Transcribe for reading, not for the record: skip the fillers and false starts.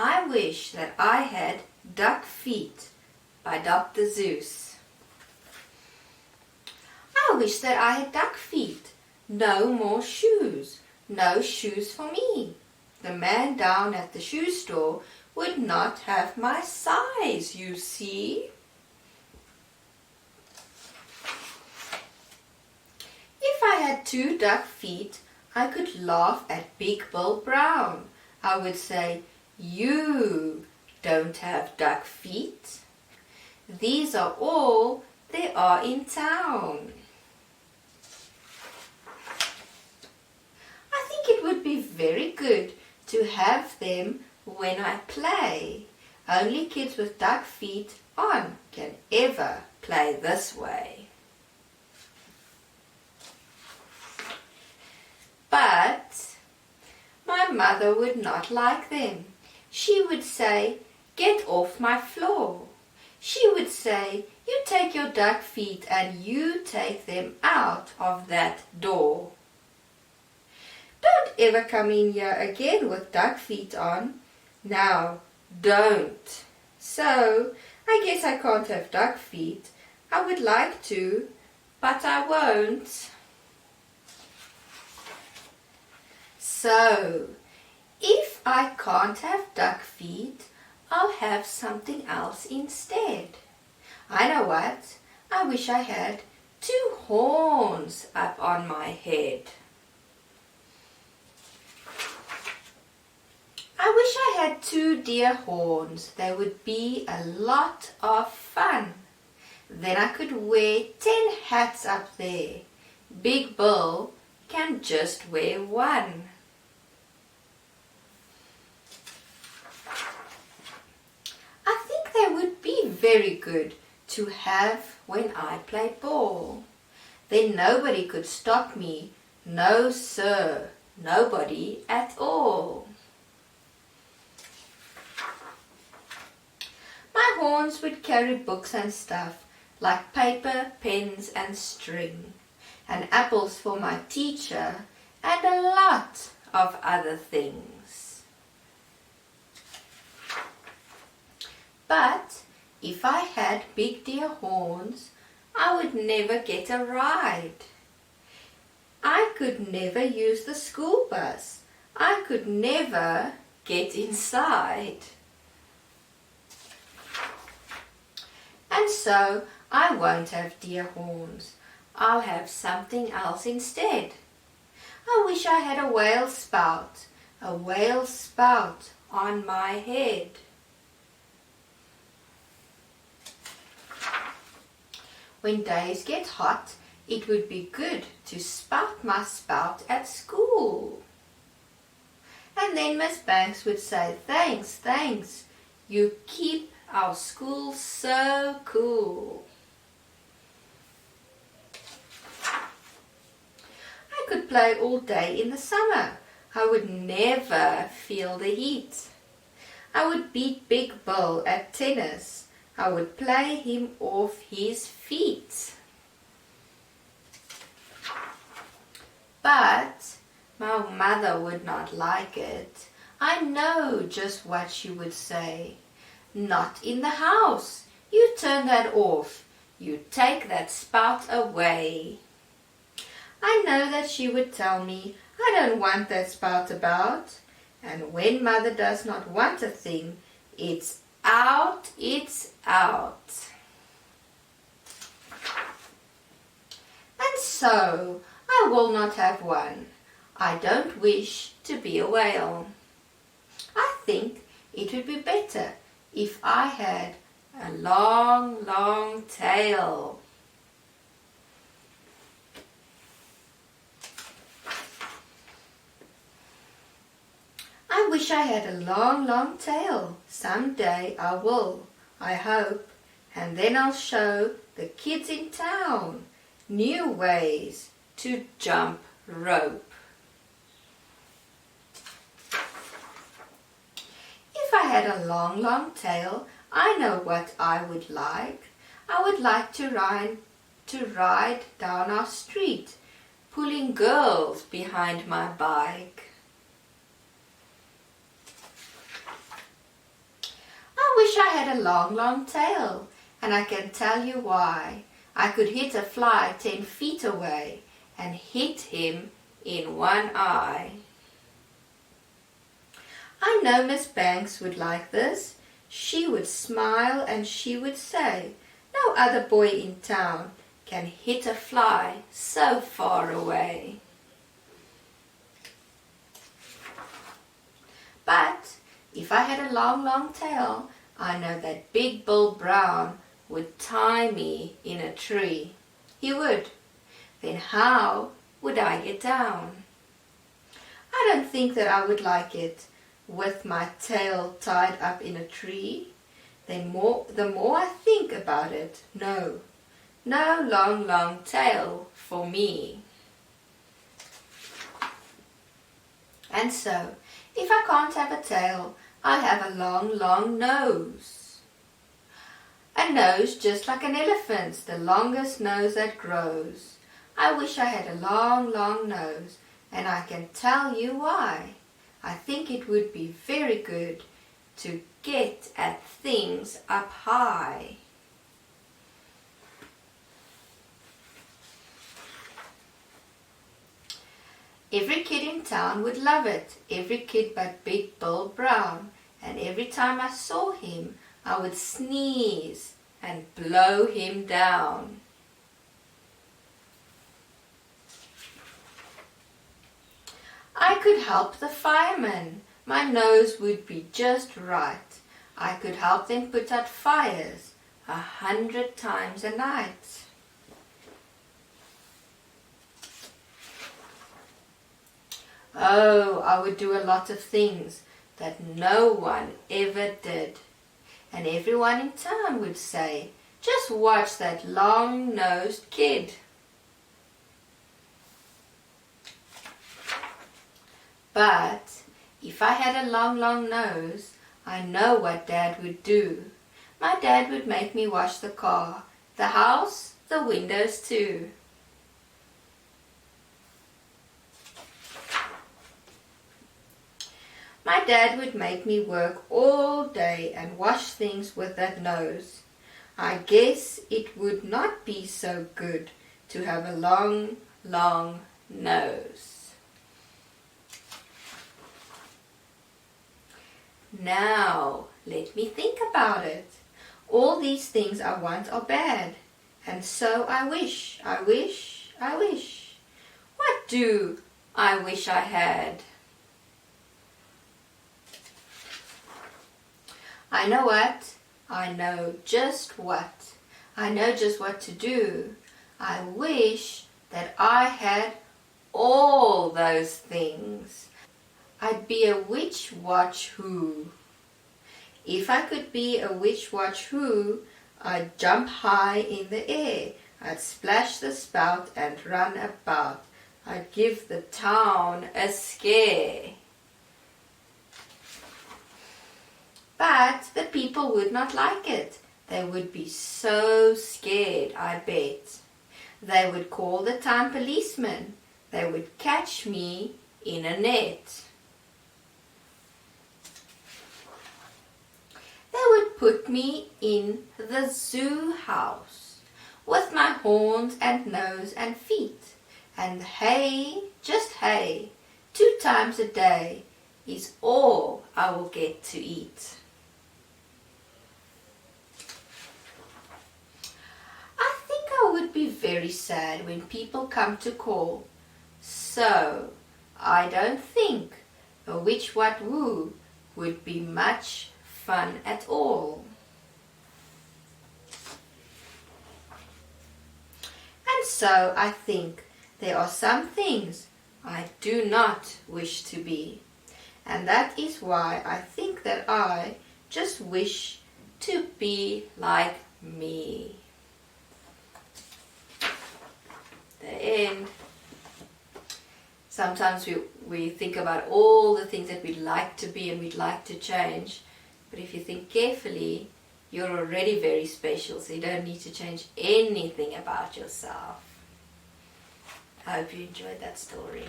I wish that I had duck feet by Dr. Seuss. I wish that I had duck feet. No more shoes. No shoes for me. The man down at the shoe store would not have my size, you see. If I had 2 duck feet, I could laugh at Big Bill Brown. I would say, "You don't have duck feet. These are all there are in town." I think it would be very good to have them when I play. Only kids with duck feet on can ever play this way. But my mother would not like them. She would say, "Get off my floor." She would say, "You take your duck feet and you take them out of that door. Don't ever come in here again with duck feet on. Now, don't." So, I guess I can't have duck feet. I would like to, but I won't. So, if I can't have duck feet, I'll have something else instead. I know what? I wish I had 2 horns up on my head. I wish I had 2 deer horns. They would be a lot of fun. Then I could wear 10 hats up there. Big Bill can just wear 1. I think they would be very good to have when I play ball. Then nobody could stop me. No, sir, nobody at all. My horns would carry books and stuff, like paper, pens and string, and apples for my teacher, and a lot of other things. But if I had big deer horns, I would never get a ride. I could never use the school bus. I could never get inside. And so I won't have deer horns. I'll have something else instead. I wish I had a whale spout on my head. When days get hot, it would be good to spout my spout at school. And then Miss Banks would say, "Thanks, thanks. You keep our school so cool." I could play all day in the summer. I would never feel the heat. I would beat Big Bill at tennis. I would play him off his feet. But my mother would not like it. I know just what she would say. "Not in the house. You turn that off. You take that spout away." I know that she would tell me, "I don't want that spout about." And when mother does not want a thing, it's out, it's out. And so, I will not have one. I don't wish to be a whale. I think it would be better if I had a long, long tail. I wish I had a long, long tail. Someday I will, I hope, and then I'll show the kids in town new ways to jump rope. If I had a long, long tail, I know what I would like. I would like to ride down our street, pulling girls behind my bike. had a long, long tail, and I can tell you why. I could hit a fly 10 feet away and hit him in one eye. I know Miss Banks would like this. She would smile and she would say, no other boy in town can hit a fly so far away. But if I had a long, long tail, I know that Big Bill Brown would tie me in a tree. He would. Then how would I get down? I don't think that I would like it with my tail tied up in a tree. The more I think about it, no long, long tail for me. And so, if I can't have a tail, I have a long, long nose. A nose just like an elephant's, the longest nose that grows. I wish I had a long, long nose, and I can tell you why. I think it would be very good to get at things up high. Every kid in town would love it, every kid but Big Bill Brown, and every time I saw him, I would sneeze and blow him down. I could help the firemen. My nose would be just right. I could help them put out fires 100 times a night. Oh, I would do a lot of things that no one ever did. And everyone in town would say, just watch that long-nosed kid. But if I had a long, long nose, I know what Dad would do. My dad would make me wash the car, the house, the windows too. My dad would make me work all day and wash things with that nose. I guess it would not be so good to have a long, long nose. Now, let me think about it. All these things I want are bad, and so I wish. What do I wish I had? I know what. I know just what. I know just what to do. I wish that I had all those things. I'd be a witch watch who. If I could be a witch watch who, I'd jump high in the air. I'd splash the spout and run about. I'd give the town a scare. But the people would not like it. They would be so scared, I bet. They would call the town policeman. They would catch me in a net. They would put me in the zoo house with my horns and nose and feet. And hay, just hay, 2 times a day is all I will get to eat. I think I would be very sad when people come to call. So I don't think a witch what woo would be much fun at all. And so I think there are some things I do not wish to be. And that is why I think that I just wish to be like me. The end. Sometimes we think about all the things that we'd like to be and we'd like to change. But if you think carefully, you're already very special, so you don't need to change anything about yourself. I hope you enjoyed that story.